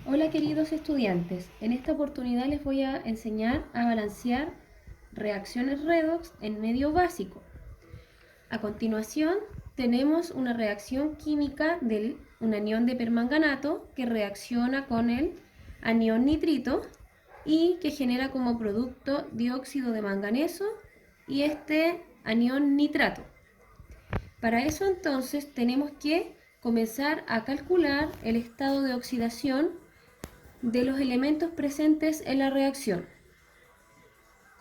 Hola queridos estudiantes, en esta oportunidad les voy a enseñar a balancear reacciones redox en medio básico. A continuación tenemos una reacción química de un anión de permanganato que reacciona con el anión nitrito y que genera como producto dióxido de manganeso y este anión nitrato. Para eso entonces tenemos que comenzar a calcular el estado de oxidación de los elementos presentes en la reacción.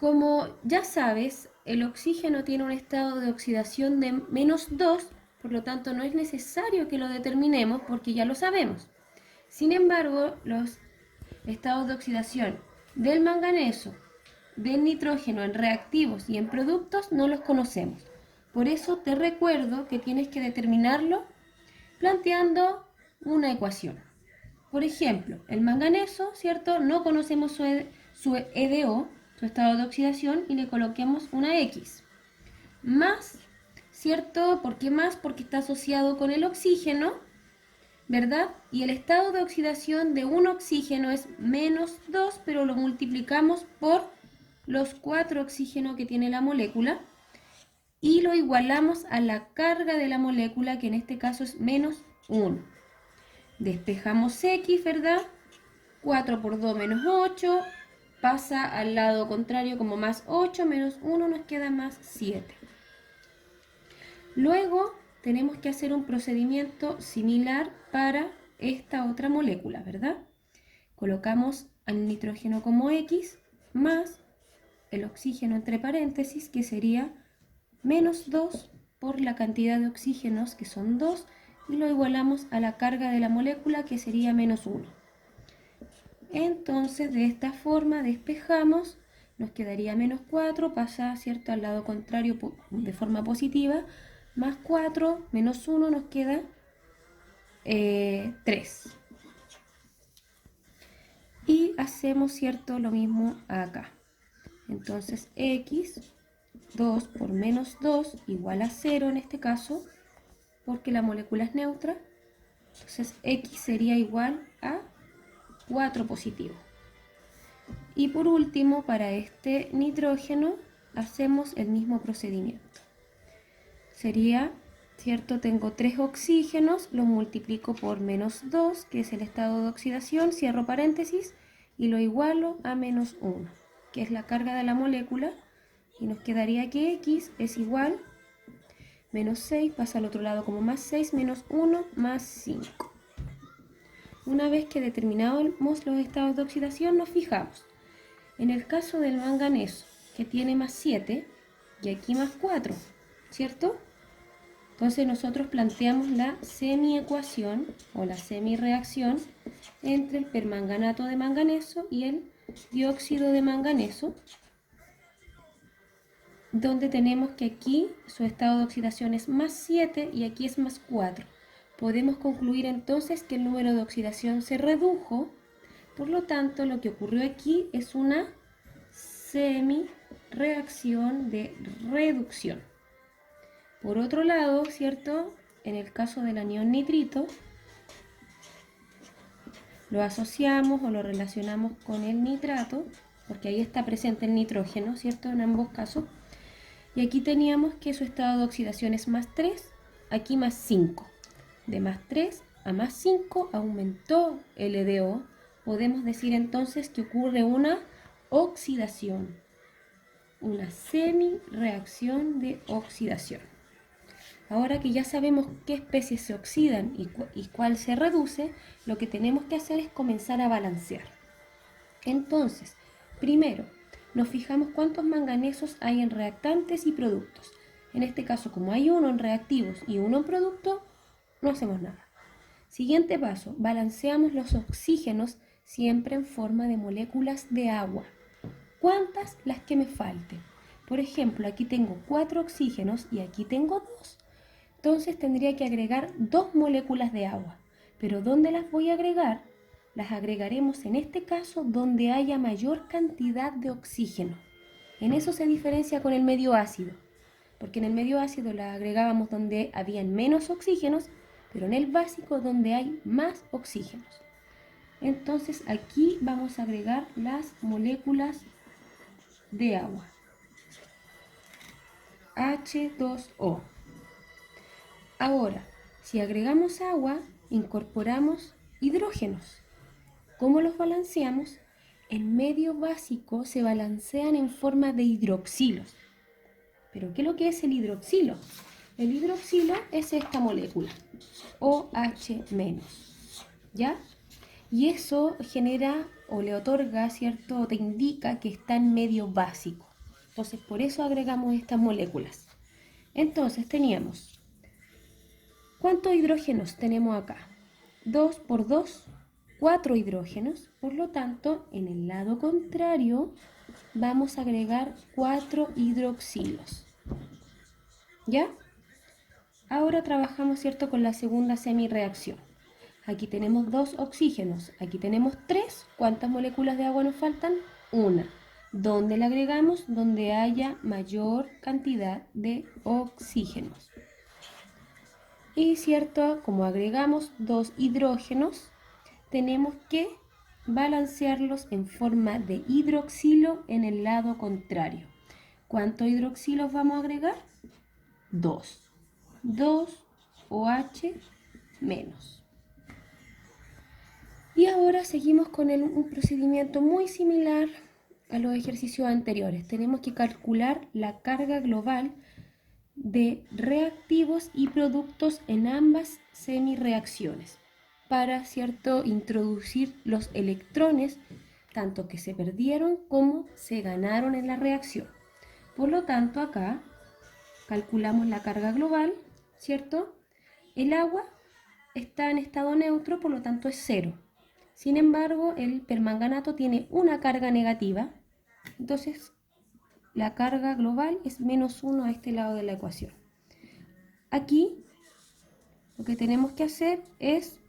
Como ya sabes, el oxígeno tiene un estado de oxidación de -2, por lo tanto no es necesario que lo determinemos porque ya lo sabemos. Sin embargo, los estados de oxidación del manganeso, del nitrógeno en reactivos y en productos no los conocemos. Por eso te recuerdo que tienes que determinarlo planteando una ecuación. Por ejemplo, el manganeso, ¿cierto? No conocemos su EDO, su estado de oxidación, y le coloquemos una X. Más, ¿cierto? ¿Por qué más? Porque está asociado con el oxígeno, ¿verdad? Y el estado de oxidación de un oxígeno es -2, pero lo multiplicamos por los 4 oxígenos que tiene la molécula y lo igualamos a la carga de la molécula, que en este caso es -1. Despejamos X, ¿verdad? 4 por 2 -8, pasa al lado contrario como +8, -1 nos queda +7. Luego tenemos que hacer un procedimiento similar para esta otra molécula, ¿verdad? Colocamos al nitrógeno como X más el oxígeno entre paréntesis, que sería -2 por la cantidad de oxígenos, que son 2, y lo igualamos a la carga de la molécula, que sería -1. Entonces de esta forma despejamos, nos quedaría -4, pasa, ¿cierto?, al lado contrario de forma positiva, +4, -1 nos queda 3. Y hacemos, ¿cierto?, lo mismo acá. Entonces X, 2 por -2 igual a 0 en este caso, porque la molécula es neutra. Entonces X sería igual a 4 positivo. Y por último, para este nitrógeno hacemos el mismo procedimiento. Sería, ¿cierto? Tengo 3 oxígenos, los multiplico por -2, que es el estado de oxidación, cierro paréntesis, y lo igualo a -1, que es la carga de la molécula, y nos quedaría que X es igual, -6, pasa al otro lado como +6, -1, +5. Una vez que determinamos los estados de oxidación, nos fijamos. En el caso del manganeso, que tiene +7 y aquí +4, ¿cierto? Entonces nosotros planteamos la semiecuación o la semireacción entre el permanganato de manganeso y el dióxido de manganeso, donde tenemos que aquí su estado de oxidación es +7 y aquí es +4. Podemos concluir entonces que el número de oxidación se redujo, por lo tanto lo que ocurrió aquí es una semireacción de reducción. Por otro lado, ¿cierto? En el caso del anión nitrito, lo asociamos o lo relacionamos con el nitrato, porque ahí está presente el nitrógeno, ¿cierto? En ambos casos. Y aquí teníamos que su estado de oxidación es +3, aquí +5. De +3 a +5 aumentó el EDO. Podemos decir entonces que ocurre una oxidación, una semireacción de oxidación. Ahora que ya sabemos qué especies se oxidan y cuál se reduce, lo que tenemos que hacer es comenzar a balancear. Entonces, primero, nos fijamos cuántos manganesos hay en reactantes y productos. En este caso, como hay uno en reactivos y uno en producto, no hacemos nada. Siguiente paso, balanceamos los oxígenos siempre en forma de moléculas de agua. ¿Cuántas? Las que me falten. Por ejemplo, aquí tengo 4 oxígenos y aquí tengo 2. Entonces tendría que agregar 2 moléculas de agua. Pero ¿dónde las voy a agregar? Las agregaremos en este caso donde haya mayor cantidad de oxígeno. En eso se diferencia con el medio ácido, porque en el medio ácido las agregábamos donde habían menos oxígenos, pero en el básico donde hay más oxígenos. Entonces aquí vamos a agregar las moléculas de agua. H2O. Ahora, si agregamos agua, incorporamos hidrógenos. ¿Cómo los balanceamos? En medio básico se balancean en forma de hidroxilos. ¿Pero qué es lo que es el hidroxilo? El hidroxilo es esta molécula, OH-, ¿ya? Y eso genera o le otorga, ¿cierto? O te indica que está en medio básico. Entonces, por eso agregamos estas moléculas. Entonces, teníamos, ¿cuántos hidrógenos tenemos acá? 2 por 2, 4 hidrógenos. Por lo tanto, en el lado contrario, vamos a agregar 4 hidroxilos. ¿Ya? Ahora trabajamos, ¿cierto?, con la segunda semireacción. Aquí tenemos 2 oxígenos, aquí tenemos 3. ¿Cuántas moléculas de agua nos faltan? Una. ¿Dónde la agregamos? Donde haya mayor cantidad de oxígenos. Y, ¿cierto?, como agregamos 2 hidrógenos, tenemos que balancearlos en forma de hidroxilo en el lado contrario. ¿Cuántos hidroxilos vamos a agregar? 2. 2 OH-. Y ahora seguimos con un procedimiento muy similar a los ejercicios anteriores. Tenemos que calcular la carga global de reactivos y productos en ambas semireacciones para, ¿cierto?, introducir los electrones, tanto que se perdieron como se ganaron en la reacción. Por lo tanto, acá calculamos la carga global, ¿cierto? El agua está en estado neutro, por lo tanto es 0. Sin embargo, el permanganato tiene una carga negativa, entonces la carga global es -1 a este lado de la ecuación. Aquí lo que tenemos que hacer es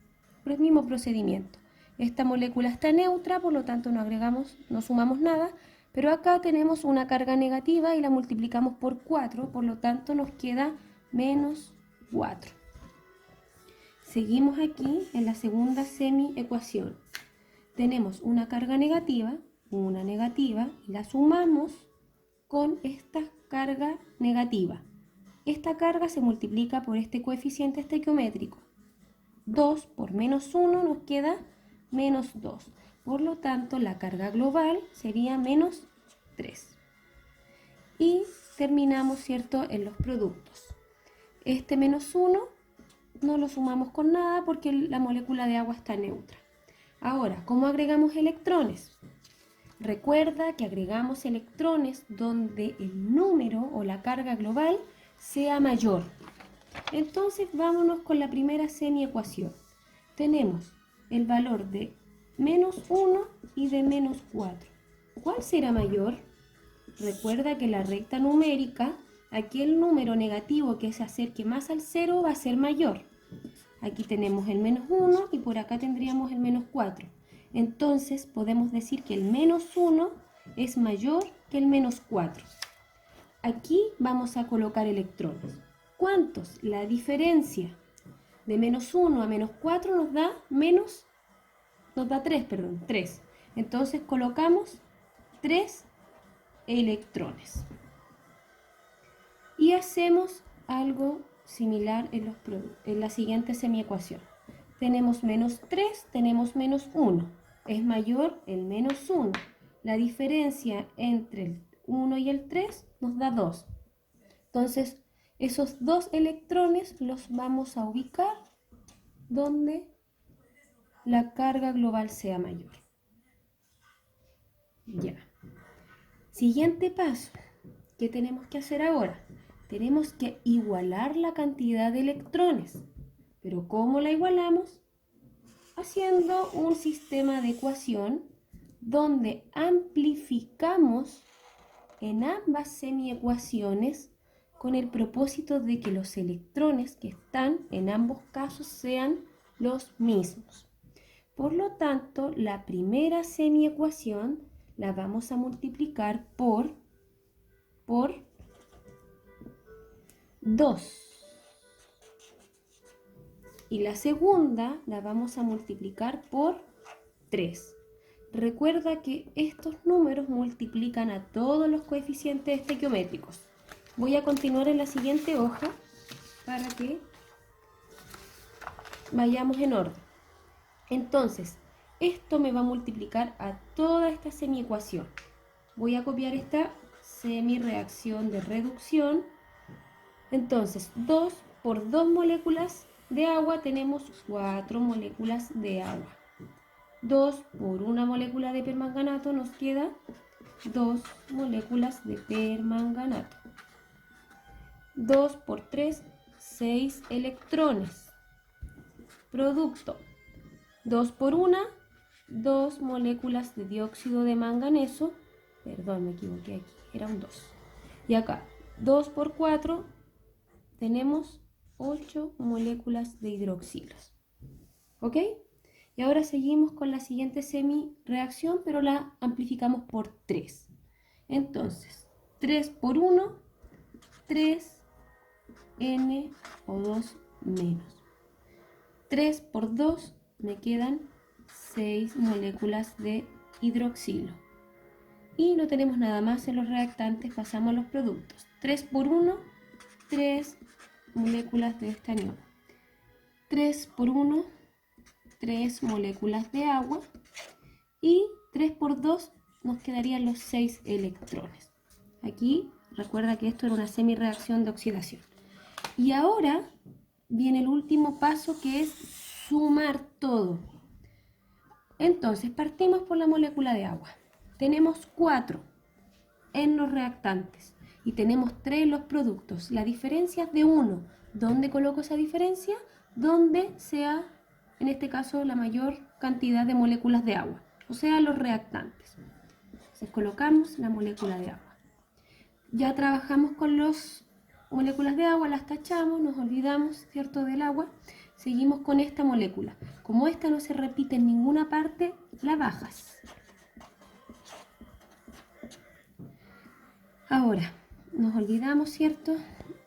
el mismo procedimiento. Esta molécula está neutra, por lo tanto no agregamos, no sumamos nada, pero acá tenemos una carga negativa y la multiplicamos por 4, por lo tanto nos queda -4. Seguimos aquí en la segunda semiecuación. Tenemos una carga negativa, una negativa, y la sumamos con esta carga negativa. Esta carga se multiplica por este coeficiente estequiométrico. 2 por -1 nos queda -2. Por lo tanto, la carga global sería -3. Y terminamos, ¿cierto?, en los productos. Este -1 no lo sumamos con nada porque la molécula de agua está neutra. Ahora, ¿cómo agregamos electrones? Recuerda que agregamos electrones donde el número o la carga global sea mayor. Entonces, vámonos con la primera semiecuación. Tenemos el valor de -1 y de -4. ¿Cuál será mayor? Recuerda que la recta numérica, aquí el número negativo que se acerque más al 0 va a ser mayor. Aquí tenemos el -1 y por acá tendríamos el -4. Entonces podemos decir que el -1 es mayor que el -4. Aquí vamos a colocar electrones. ¿Cuántos? La diferencia de -1 a -4 nos da 3. Entonces colocamos 3 electrones. Y hacemos algo similar en la siguiente semiecuación. Tenemos -3, tenemos -1. Es mayor el -1. La diferencia entre el 1 y el 3 nos da 2. Entonces, esos 2 electrones los vamos a ubicar donde la carga global sea mayor. Ya. Siguiente paso. ¿Qué tenemos que hacer ahora? Tenemos que igualar la cantidad de electrones. ¿Pero cómo la igualamos? Haciendo un sistema de ecuación donde amplificamos en ambas semiecuaciones con el propósito de que los electrones que están en ambos casos sean los mismos. Por lo tanto, la primera semiecuación la vamos a multiplicar por 2. Y la segunda la vamos a multiplicar por 3. Recuerda que estos números multiplican a todos los coeficientes estequiométricos. Voy a continuar en la siguiente hoja para que vayamos en orden. Entonces, esto me va a multiplicar a toda esta semiecuación. Voy a copiar esta semireacción de reducción. Entonces, 2 por 2 moléculas de agua tenemos 4 moléculas de agua. 2 por 1 molécula de permanganato nos queda 2 moléculas de permanganato. 2 por 3, 6 electrones. Producto. 2 por 1, 2 moléculas de dióxido de manganeso. Perdón, me equivoqué aquí, era un 2. Y acá, 2 por 4, tenemos 8 moléculas de hidroxilos. ¿Ok? Y ahora seguimos con la siguiente semireacción, pero la amplificamos por 3. Entonces, 3 por 1, 3 NO2 menos. 3 por 2 me quedan 6 moléculas de hidroxilo. Y no tenemos nada más en los reactantes, pasamos a los productos. 3 por 1, 3 moléculas de este anión. 3 por 1, 3 moléculas de agua. Y 3 por 2 nos quedarían los 6 electrones. Aquí recuerda que esto era una semireacción de oxidación. Y ahora viene el último paso, que es sumar todo. Entonces partimos por la molécula de agua. Tenemos 4 en los reactantes y tenemos 3 en los productos. La diferencia es de 1. ¿Dónde coloco esa diferencia? Donde sea, en este caso, la mayor cantidad de moléculas de agua, o sea, los reactantes. Entonces colocamos la molécula de agua. Ya trabajamos con las moléculas de agua, las tachamos, nos olvidamos, ¿cierto?, del agua. Seguimos con esta molécula. Como esta no se repite en ninguna parte, la bajas. Ahora, nos olvidamos, ¿cierto?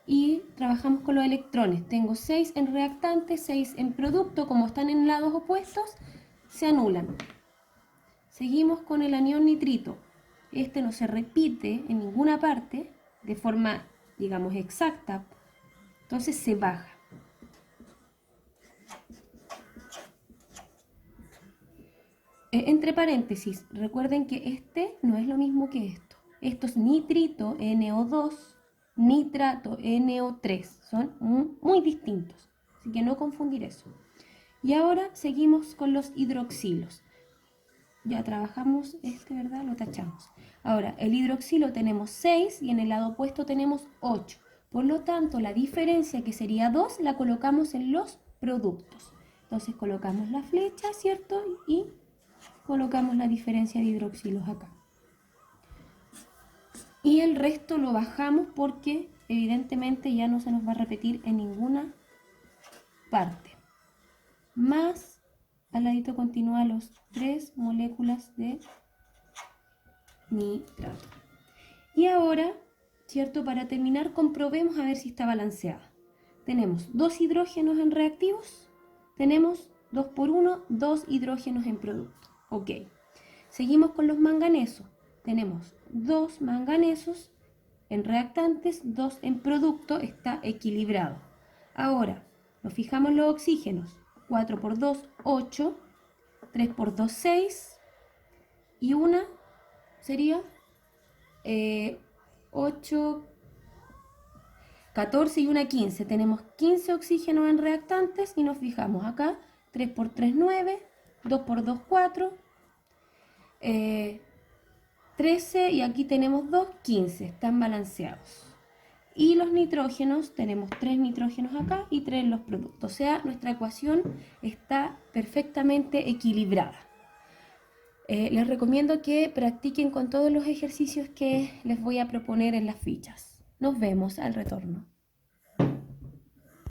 Y trabajamos con los electrones. Tengo 6 en reactante, 6 en producto. Como están en lados opuestos, se anulan. Seguimos con el anión nitrito. Este no se repite en ninguna parte de forma, digamos, exacta. Entonces se baja. Entre paréntesis, recuerden que este no es lo mismo que esto. Esto es nitrito NO2, nitrato NO3. Son muy distintos, así que no confundir eso. Y ahora seguimos con los hidroxilos. Ya trabajamos este, ¿verdad? Lo tachamos. Ahora, el hidroxilo tenemos 6 y en el lado opuesto tenemos 8. Por lo tanto, la diferencia, que sería 2, la colocamos en los productos. Entonces colocamos la flecha, ¿cierto? Y colocamos la diferencia de hidroxilos acá. Y el resto lo bajamos porque evidentemente ya no se nos va a repetir en ninguna parte. Más al ladito continúa los 3 moléculas de nitrato. Y ahora, ¿cierto? Para terminar, comprobemos a ver si está balanceada. Tenemos 2 hidrógenos en reactivos, tenemos 2 por 1, 2 hidrógenos en producto. Ok. Seguimos con los manganesos. Tenemos 2 manganesos en reactantes, 2 en producto, está equilibrado. Ahora, nos fijamos en los oxígenos. 4 por 2, 8. 3 por 2, 6. Y una sería 8, 14 y una 15. Tenemos 15 oxígenos en reactantes y nos fijamos acá. 3 por 3, 9. 2 por 2, 4. 13 y aquí tenemos 2, 15. Están balanceados. Y los nitrógenos, tenemos 3 nitrógenos acá y 3 en los productos. O sea, nuestra ecuación está perfectamente equilibrada. Les recomiendo que practiquen con todos los ejercicios que les voy a proponer en las fichas. Nos vemos al retorno.